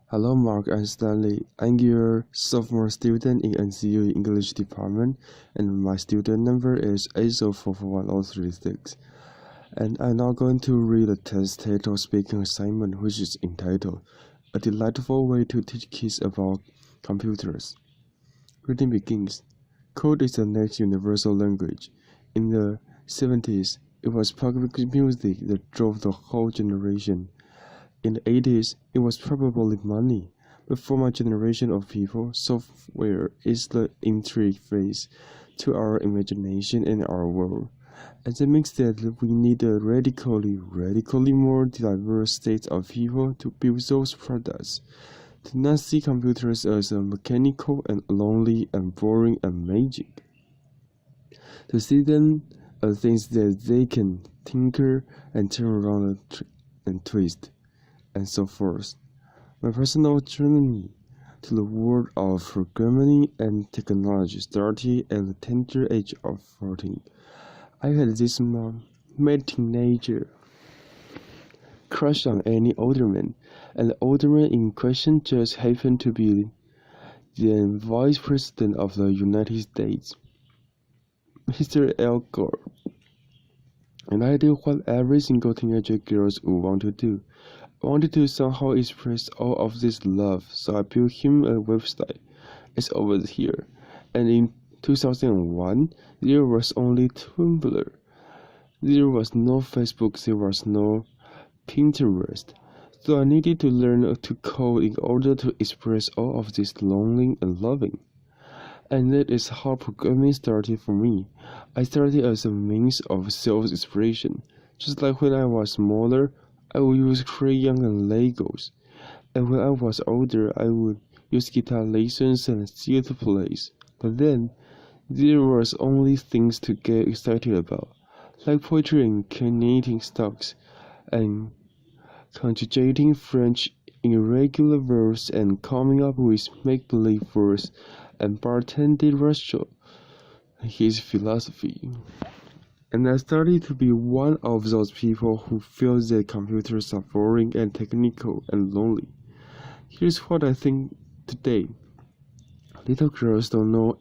Hello, Mark and Stanley. I'm your sophomore student in NCU English department, and my student number is 8044136. And I'm now going to read a test title speaking assignment, which is entitled "A Delightful Way to Teach Kids About Computers." Reading begins. Code is the next universal language. In the 70s, it was public music that drove the whole generation. In the 80s, it was probably money, but for my generation of people, software is the interface to our imagination and our world. And that means that we need a radically more diverse state of people to build those products. To not see computers as mechanical and lonely and boring and magic. To see them as things that they can tinker and turn around and twist and so forth. My personal journey to the world of programming and technology started at the tender age of 14. I had this mad teenager crush on any older man, and the older man in question just happened to be the Vice President of the United States, Mr. Al Gore. And I did what every single teenager girls would want to do. I wanted to somehow express all of this love, so I built him a website. It's over here. And in 2001, there was only Tumblr. There was no Facebook, there was no Pinterest. So I needed to learn to code in order to express all of this longing and loving. And that is how programming started for me. I started as a means of self-expression. Just like when I was smaller, I would use crayons and Legos. And when I was older, I would use guitar lessons and theater plays. But then, there was only things to get excited about, like poetry and knitting stocks, and conjugating French irregular verbs and coming up with make-believe words and bartending restaurant. His philosophy. And I started to be one of those people who feel that computers are boring and technical and lonely. Here's what I think today. Little girls don't know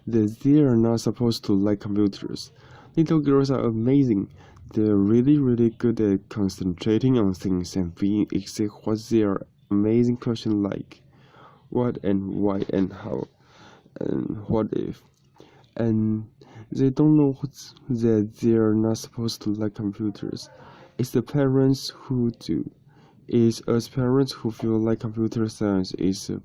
that they are not supposed to like computers. Little girls are amazing. They're really good at concentrating on things and being exact what their amazing question like. What and why and how and what if. And they don't know that they're not supposed to like computers. It's the parents who do. It's us parents who feel like computer science is a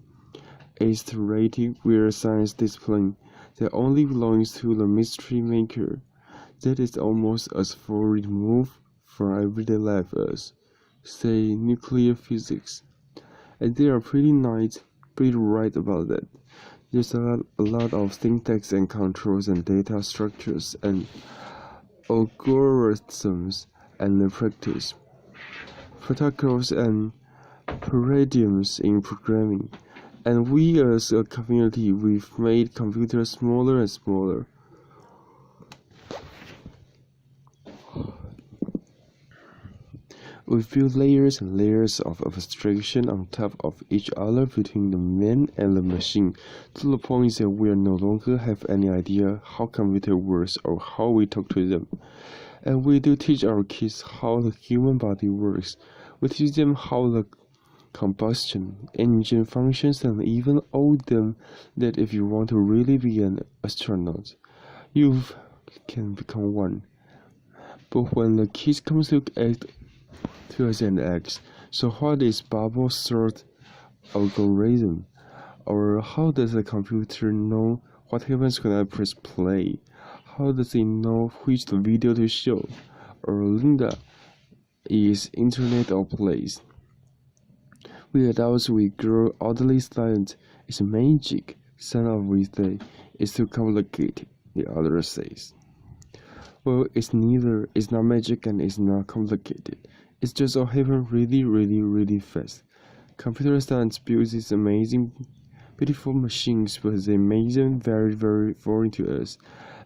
theoretic weird science discipline that only belongs to the mystery maker. That is almost as far removed from everyday life as, say, nuclear physics. And they are pretty right about that. There's a lot of syntax and controls and data structures and algorithms and practice, protocols and paradigms in programming. And we as a community, we've made computers smaller and smaller. We build layers and layers of abstraction on top of each other between the man and the machine, to the point that we no longer have any idea how computer works or how we talk to them. And we do teach our kids how the human body works. We teach them how the combustion engine functions and even owe them that if you want to really be an astronaut, you can become one. But when the kids come to act to us and X. So what is bubble sort algorithm? Or how does a computer know what happens when I press play? How does it know which video to show? Or Linda is internet or plays? We adults, we grow oddly silent. It's magic. Some of we say it's too complicated, the other says. Well, it's neither. It's not magic and it's not complicated. It's just all happen really fast. Computer science builds these amazing, beautiful machines, but they make them very boring to us.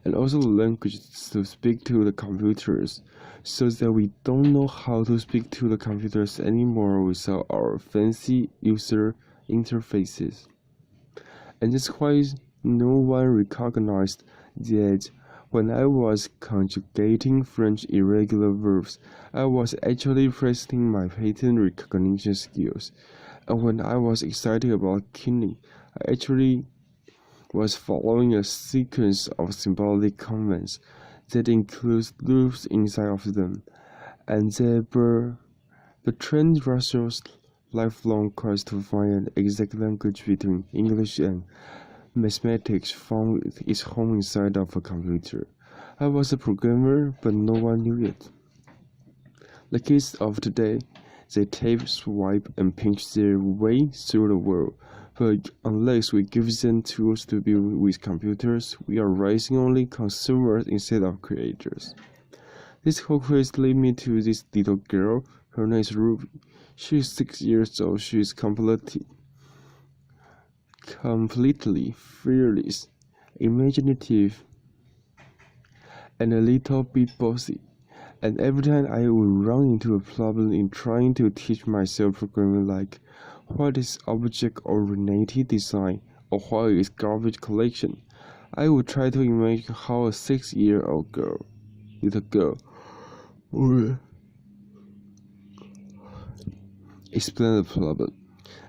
and also the language to speak to the computers, so that we don't know how to speak to the computers anymore without our fancy user interfaces. And that's why no one recognized that when I was conjugating French irregular verbs, I was actually practicing my pattern recognition skills. And when I was excited about kidney, I actually was following a sequence of symbolic commands that includes loops inside of them, and the trained Russia's lifelong quest to find an exact language between English and mathematics found its home inside of a computer. I was a programmer, but no one knew it. The kids of today, they tape, swipe, and pinch their way through the world. But unless we give them tools to build with computers, we are raising only consumers instead of creators. This whole quest led me to this little girl. Her name is Ruby. She is 6 years old. She is completely fearless, imaginative, and a little bit bossy. And every time I would run into a problem in trying to teach myself programming, like what is object-oriented design or what is garbage collection, I would try to imagine how a 6-year-old little girl, would explain the problem.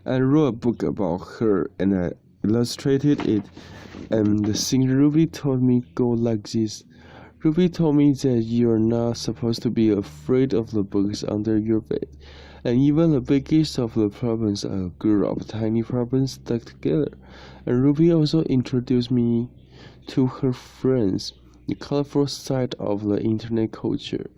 I wrote a book about her and I illustrated it, and the thing Ruby told me go like this. Ruby told me that you're not supposed to be afraid of the books under your bed, and even the biggest of the problems are a group of tiny problems stuck together. And Ruby also introduced me to her friends, the colorful side of the internet culture.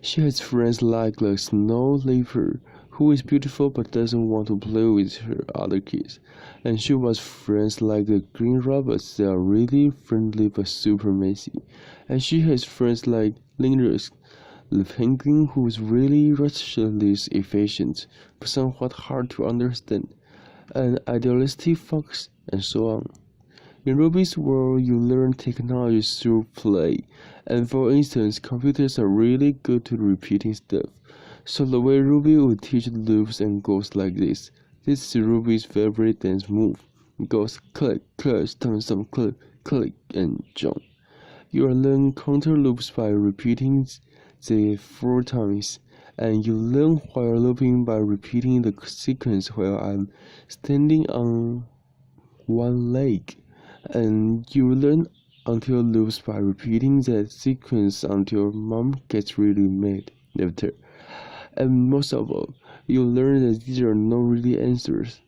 She has friends like the snow leopard, who is beautiful but doesn't want to play with her other kids. And she was friends like the green robots that are really friendly but super messy. And she has friends like Linders, the penguin who is really restless, efficient, but somewhat hard to understand, and idealistic fox, and so on. In Ruby's world, you learn technology through play, and for instance, computers are really good to repeating stuff. So the way Ruby would teach loops and goes like this. This is Ruby's favorite dance move. It goes click, click, stomp, stomp, click, click, and jump. You learn counter loops by repeating the 4 times, and you learn while looping by repeating the sequence while I'm standing on one leg. And you learn until loops by repeating that sequence until mom gets really mad later. And most of all, you learn that these are not really answers.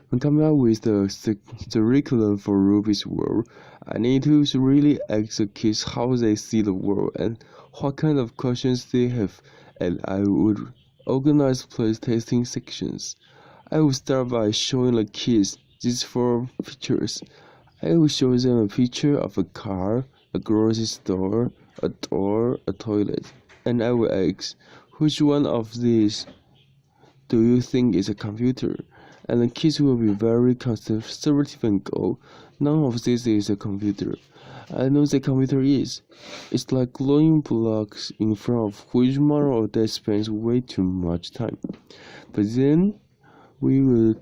When coming up with the curriculum for Ruby's world, I need to really ask the kids how they see the world and what kind of questions they have, and I would organize playtesting sections. I would start by showing the kids these 4 pictures. I will show them a picture of a car, a grocery store, a door, a toilet, and I will ask, which one of these do you think is a computer? And the kids will be very conservative and go, none of this is a computer. I know the computer is. It's like glowing blocks in front of which model of that spends way too much time. But then we will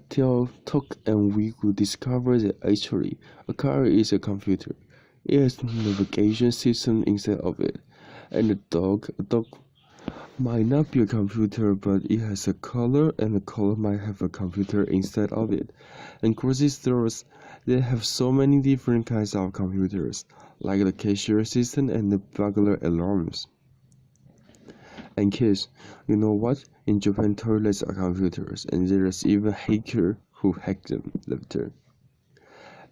talk and we will discover that actually a car is a computer. It has a navigation system inside of it. And a dog might not be a computer, but it has a color, and the color might have a computer inside of it. And grocery stores, they have so many different kinds of computers, like the cashier system and the burglar alarms. And kids, you know what? In Japan, toilets are computers, and there is even a hacker who hacked them later.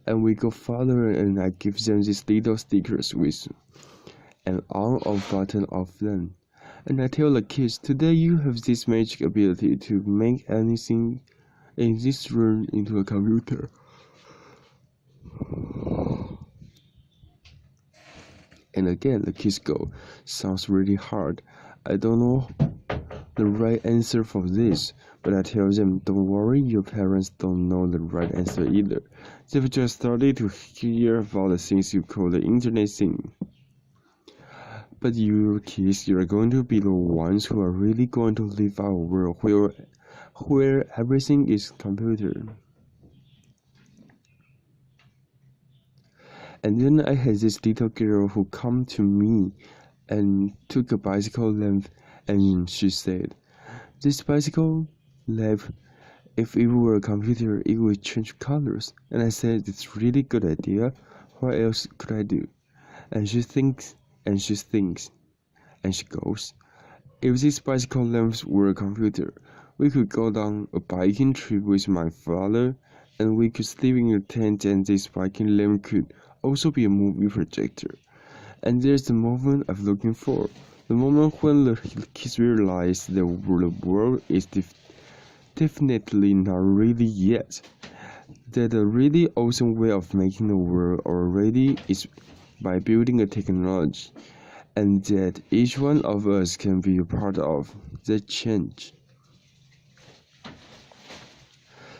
And we go further, and I give them these little stickers with an on-off button of them. And I tell the kids, today you have this magic ability to make anything in this room into a computer. And again, the kids go, sounds really hard. I don't know the right answer for this, but I tell them, don't worry, your parents don't know the right answer either. They've just started to hear about the things you call the internet thing. But your kids, you're going to be the ones who are really going to live our world where everything is computer. And then I had this little girl who come to me and took a bicycle lamp, and she said, this bicycle lamp, if it were a computer, it would change colors. And I said, it's really good idea. What else could I do? And she thinks, and she thinks, and she goes, if these bicycle lamps were a computer, we could go down a biking trip with my father, and we could sleep in a tent, and this biking lamp could also be a movie projector. And there's the moment I'm looking for. The moment when the kids realize the world is definitely not really yet. That a really awesome way of making the world already is by building a technology, and that each one of us can be a part of that change.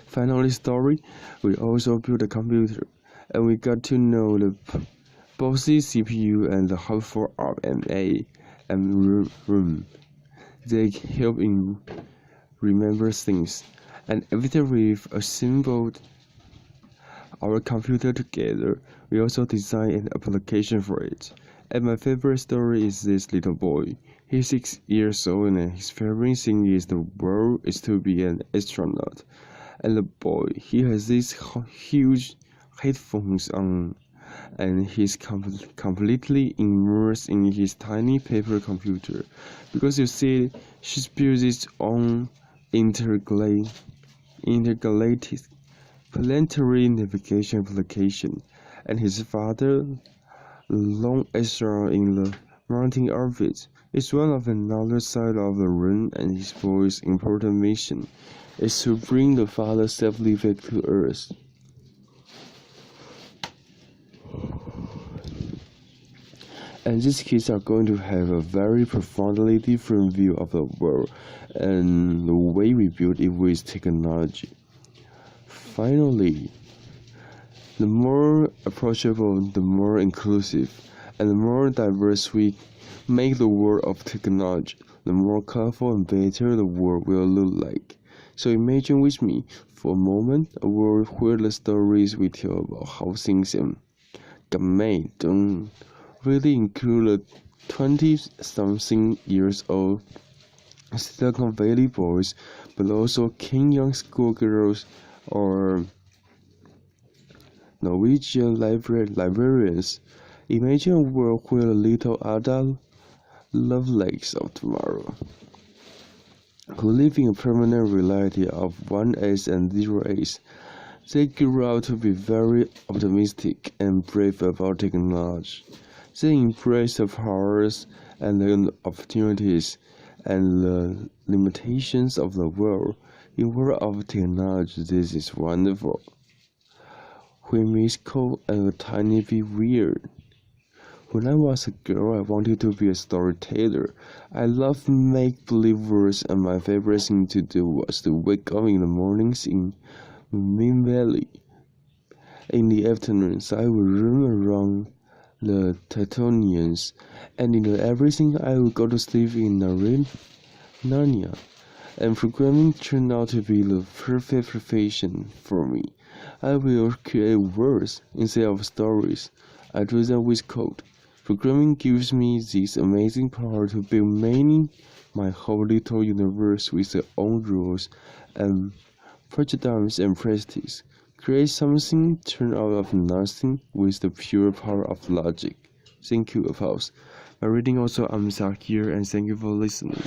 Finally, story, we also built a computer, and we got to know both the CPU and the hub for RMA and RAM. They help in remember things, and after we've assembled our computer together, we also designed an application for it. And my favorite story is this little boy. He's 6 years old, and his favorite thing is the world is to be an astronaut. And the boy, he has these huge headphones on, and he's completely immersed in his tiny paper computer, because you see, she's built its own intergalactic planetary navigation application, and his father, long astronaut in the mountain orbit, is one of another side of the ring, and his boy's important mission is to bring the father safely back to Earth. And these kids are going to have a very profoundly different view of the world and the way we build it with technology. Finally, the more approachable, the more inclusive, and the more diverse we make the world of technology, the more colorful and better the world will look like. So imagine with me, for a moment, a world where the stories we tell about how things got made don't really include the 20-something years old Silicon Valley boys, but also Kenyan schoolgirls or Norwegian librarians. Imagine a world where the little Ada Lovelace of tomorrow, who live in a permanent reality of 1S and 0S. They grew up to be very optimistic and brave about technology. They embrace the powers and the opportunities and the limitations of the world. In the world of technology, this is wonderful, whimsical, and a tiny bit weird. When I was a girl, I wanted to be a storyteller. I loved make-believe worlds, and my favorite thing to do was to wake up in the mornings in Min Valley. In the afternoons, I would roam around the Titanians, and in the everything, I would go to sleep in Narnia. And programming turned out to be the perfect profession for me. I will create words instead of stories. I do that with code. Programming gives me this amazing power to build my whole little universe with their own rules and paradigms and practice. Create something turn out of nothing with the pure power of logic. Thank you, Apollos. My reading also, I'm Zach here, and thank you for listening.